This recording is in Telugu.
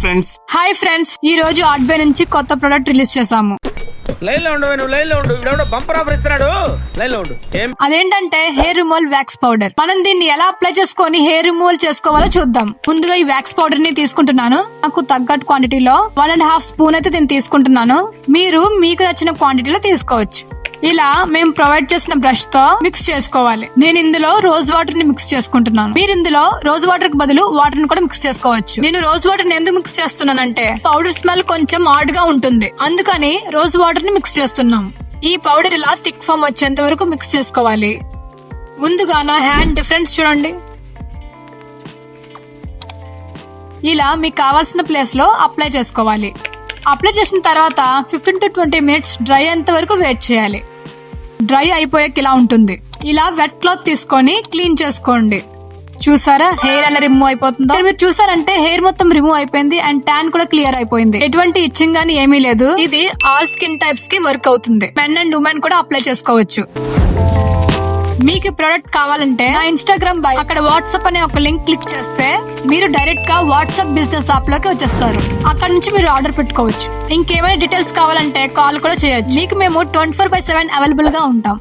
ఫ్రెండ్స్. హాయ్ ఫ్రెండ్స్, ఈ రోజు ఆర్ట్బే నుంచి కొత్త ప్రొడక్ట్ రిలీజ్ చేసాము. లైన్ లో ఉండు, నువ్వు లైన్ లో ఉండు. ఇవిడెవడో బంపర్ ఆఫర్ ఇస్తున్నాడు, లైన్ లో ఉండు. అదేంటంటే హెయిర్ రిమూవల్ వ్యాక్స్ పౌడర్. మనం దీన్ని ఎలా అప్లై చేసుకొని హెయిర్ రిమూవల్ చేసుకోవాలో చూద్దాం. ముందుగా ఈ వ్యాక్స్ పౌడర్ ని తీసుకుంటున్నాను. నాకు తగ్గట్టు క్వాంటిటీలో 1.5 స్పూన్ అయితే దీన్ని తీసుకుంటున్నాను. మీరు మీకు నచ్చిన క్వాంటిటీలో తీసుకోవచ్చు. ఇలా మేము ప్రొవైడ్ చేసిన బ్రష్ తో మిక్స్ చేసుకోవాలి. నేను ఇందులో రోజ్ వాటర్ ని మిక్స్ చేసుకుంటున్నాను. మీరు ఇందులో రోజ్ వాటర్ కి బదులు వాటర్ ని కూడా మిక్స్ చేసుకోవచ్చు. నేను రోజ్ వాటర్ ని ఎందుకు మిక్స్ చేస్తున్నానంటే పౌడర్ స్మెల్ కొంచెం హార్డ్ గా ఉంటుంది, అందుకని రోజ్ వాటర్ ని మిక్స్ చేస్తున్నాం. ఈ పౌడర్ ఇలా థిక్ ఫామ్ వచ్చేంత వరకు మిక్స్ చేసుకోవాలి. ముందుగా నా హ్యాండ్ డిఫరెన్స్ చూడండి. ఇలా మీకు కావాల్సిన ప్లేస్ లో అప్లై చేసుకోవాలి. అప్లై చేసిన తర్వాత 15 to 20 మినిట్స్ డ్రై అయ్యేంత వరకు వెయిట్ చేయాలి. డ్రై అయిపోయాక ఇలా ఉంటుంది. ఇలా వెట్ క్లాత్ తీసుకొని క్లీన్ చేసుకోండి. చూసారా హెయిర్ ఎలా రిమూవ్ అయిపోతుందో? మీరు చూసారంటే హెయిర్ మొత్తం రిమూవ్ అయిపోయింది అండ్ ట్యాన్ కూడా క్లియర్ అయిపోయింది. ఎటువంటి ఇచ్చింగ్ గానీ ఏమీ లేదు. ఇది ఆల్ స్కిన్ టైప్స్ కి వర్క్ అవుతుంది. మెన్ అండ్ ఉమెన్ కూడా అప్లై చేసుకోవచ్చు. మీకు ప్రొడక్ట్ కావాలంటే నా ఇన్స్టాగ్రామ్ బై అక్కడ వాట్సాప్ అనే ఒక లింక్ క్లిక్ చేస్తే మీరు డైరెక్ట్ గా వాట్సాప్ బిజినెస్ యాప్ లోకి వచ్చేస్తారు. అక్కడ నుంచి మీరు ఆర్డర్ పెట్టుకోవచ్చు. ఇంకేమైనా డీటెయిల్స్ కావాలంటే కాల్ కూడా చేయొచ్చు. మీకు మేము 24/7 అవైలబుల్ గా ఉంటాం.